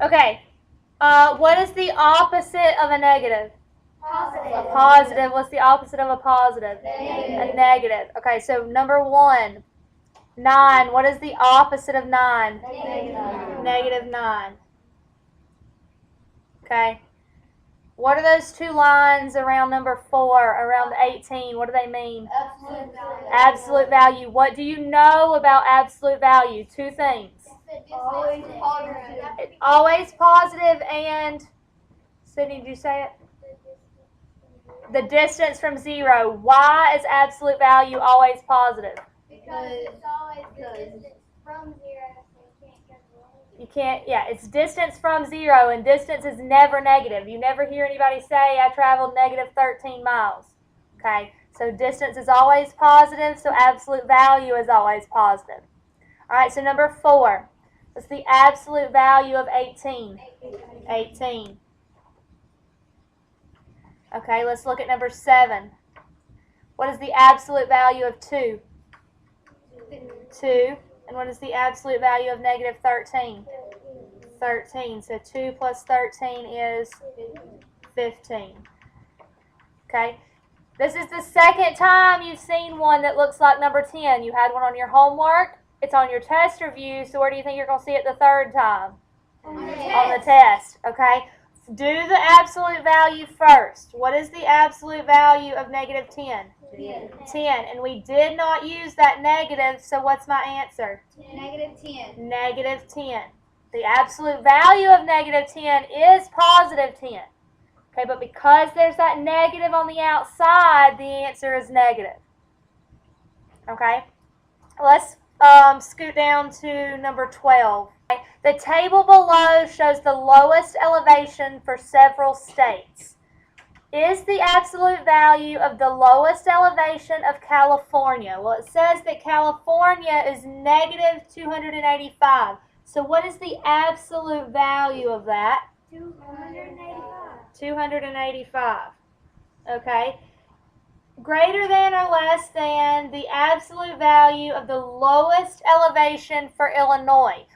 Okay. What is the opposite of a negative? Positive. A positive. What's the opposite of a positive? Negative. A negative. Okay, so number 1. 9. What is the opposite of 9? Negative. Negative 9. Okay. What are those two lines around number 4, around 18? What do they mean? Absolute value. Absolute value. What do you know about absolute value? 2 things. Always positive. Always positive and, Sydney, did you say it? The distance from 0. Why is absolute value always positive? Because it's always the distance from 0, so you can't go below. You can't, yeah, it's distance from 0, and distance is never negative. You never hear anybody say, I traveled negative 13 miles. Okay, so distance is always positive, so absolute value is always positive. All right, so number 4. What's the absolute value of 18? 18. Okay, let's look at number 7. What is the absolute value of 2? 2. And what is the absolute value of negative 13? 13. So 2 plus 13 is 15. Okay. This is the second time you've seen one that looks like number 10. You had one on your homework. It's on your test review. So where do you think you're going to see it the third time? On the test. Okay. Do the absolute value first. What is the absolute value of negative 10? 10. And we did not use that negative, so what's my answer? Negative 10. Negative 10. The absolute value of negative 10 is positive 10. Okay, but because there's that negative on the outside, the answer is negative. Okay, let's scoot down to number 12. Okay. The table below shows the lowest elevation for several states. Is the absolute value of the lowest elevation of California? Well, it says that California is negative 285. So what is the absolute value of that? 285. 285. Okay. Greater than or less than the absolute value of the lowest elevation for Illinois.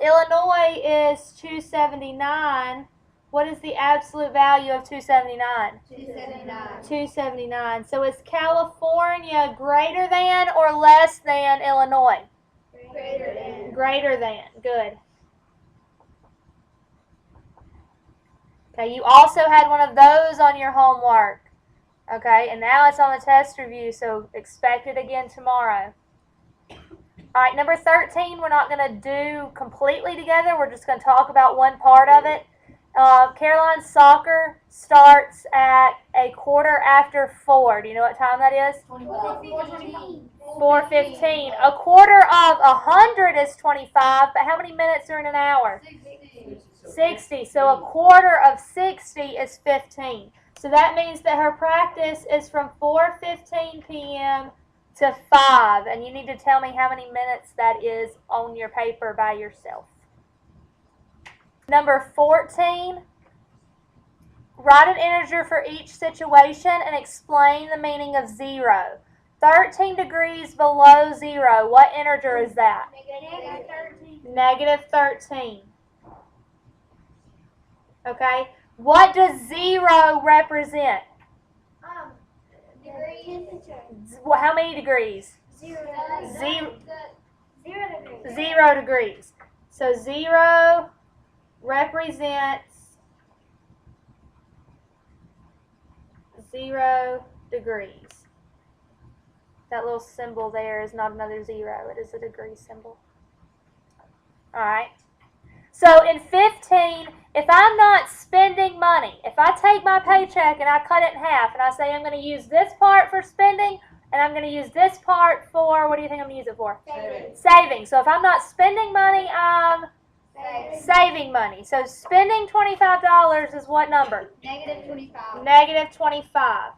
Illinois is 279. What is the absolute value of 279? 279. 279. So is California greater than or less than Illinois? Greater than. Greater than. Good. Okay, you also had one of those on your homework. Okay, and now it's on the test review, so expect it again tomorrow. All right, number 13, we're not going to do completely together. We're just going to talk about one part of it. Caroline's soccer starts at 4:15. Do you know what time that is? 4:15. 4:15. 1/4 of 100 is 25, but how many minutes are in an hour? 60. So 1/4 of 60 is 15. So that means that her practice is from 4:15 p.m. to 5. And you need to tell me how many minutes that is on your paper by yourself. Number 14, write an integer for each situation and explain the meaning of 0. 13 degrees below 0. What integer is that? Negative 13. Negative 13. Okay. What does 0 represent? Degree. Temperature. How many degrees? 0. 0 degrees. 0 degrees. So 0 represents 0 degrees. That little symbol there is not another 0. It is a degree symbol. All right. So in 15, if I'm not spending money, if I take my paycheck and I cut it in half and I say I'm going to use this part for spending and I'm going to use this part for, what do you think I'm going to use it for? Saving. So if I'm not spending money, I'm saving money. So spending $25 is what number? Negative 25. Negative 25.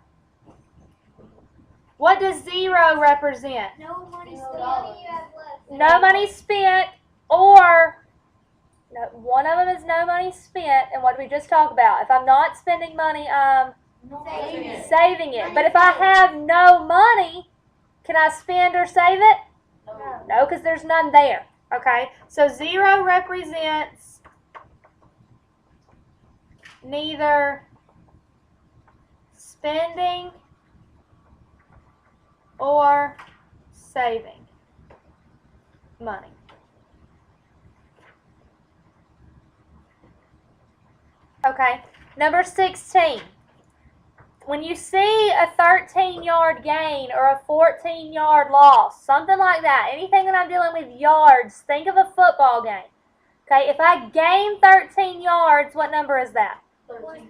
What does 0 represent? No money spent. You have left. No money spent, or no, one of them is no money spent, and what did we just talk about? If I'm not spending money, I'm saving it. But if I have no money, can I spend or save it? No, because there's none there. Okay, so 0 represents neither spending or saving money. Okay, number 16. When you see a 13-yard gain or a 14-yard loss, something like that, anything that I'm dealing with yards, think of a football game. Okay, if I gain 13 yards, what number is that? 13.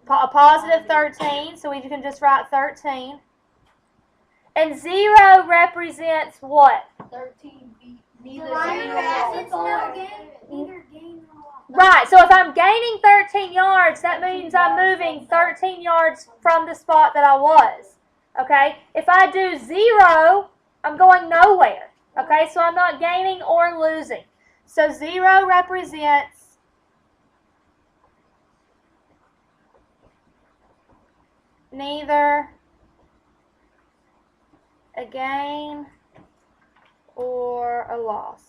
A positive 13, so we can just write 13. And 0 represents what? 13 beat. Neither gain nor loss. Right, so if I'm gaining 13 yards, that means I'm moving 13 yards from the spot that I was. Okay, if I do 0, I'm going nowhere. Okay, so I'm not gaining or losing. So 0 represents neither a gain or a loss.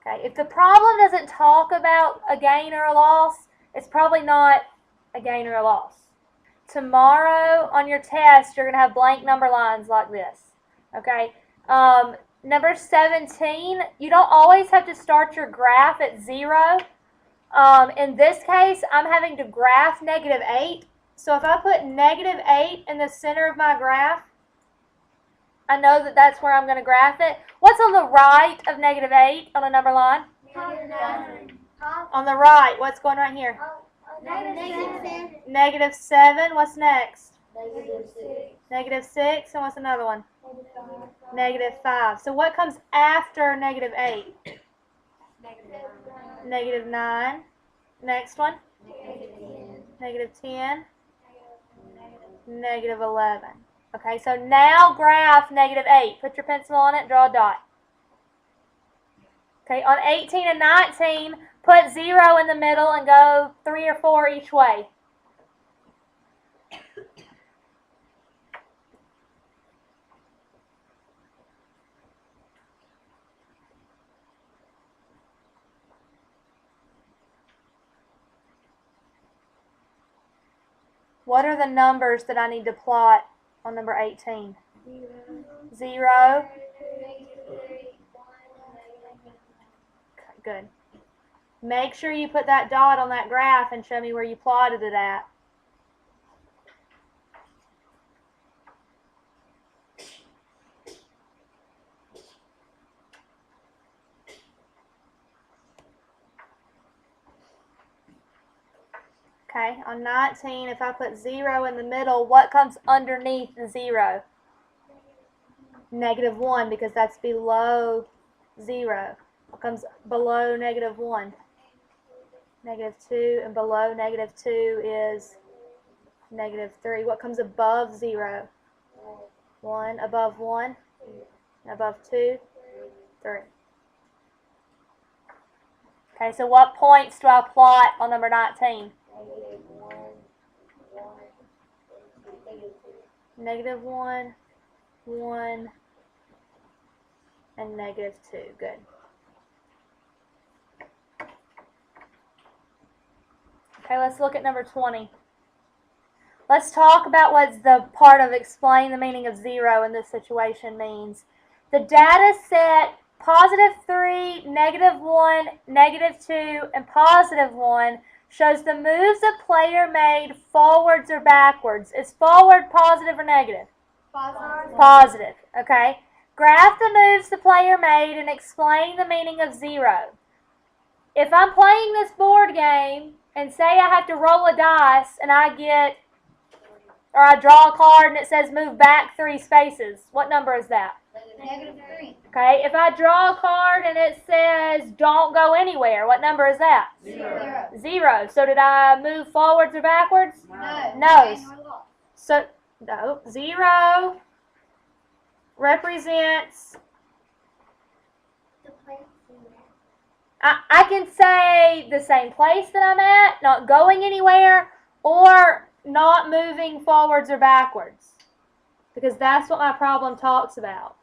Okay, if the problem doesn't talk about a gain or a loss, it's probably not a gain or a loss. Tomorrow on your test, you're going to have blank number lines like this. Okay, number 17, you don't always have to start your graph at 0. In this case, I'm having to graph -8. So if I put -8 in the center of my graph, I know that that's where I'm going to graph it. What's on the right of -8 on a number line? On the right, what's going right here? -7. What's next? -6. And what's another one? -5. So what comes after -8? -9. Next one? -10. -11. Okay, so now graph -8. Put your pencil on it, draw a dot. Okay, on 18 and 19, put 0 in the middle and go 3 or 4 each way. What are the numbers that I need to plot on number 18? 0. Okay, good. Make sure you put that dot on that graph and show me where you plotted it at. Okay, on 19, if I put 0 in the middle, what comes underneath the 0? -1, because that's below 0. What comes below -1? -2, and below -2 is -3. What comes above 0? 1. Above 1? And above 2? 3. Okay, so what points do I plot on number 19? -1, 1, and -2. Good. Okay, let's look at number 20. Let's talk about what the part of explain the meaning of 0 in this situation means. The data set +3, -1, -2, and +1 shows the moves a player made forwards or backwards. Is forward positive or negative? Positive. Okay. Graph the moves the player made and explain the meaning of 0. If I'm playing this board game and say I have to roll a dice and I draw a card and it says move back 3 spaces, what number is that? -3. Okay, if I draw a card and it says don't go anywhere, what number is that? 0. 0. So did I move forwards or backwards? No. So, no, 0 represents, I can say the same place that I'm at, not going anywhere, or not moving forwards or backwards, because that's what my problem talks about.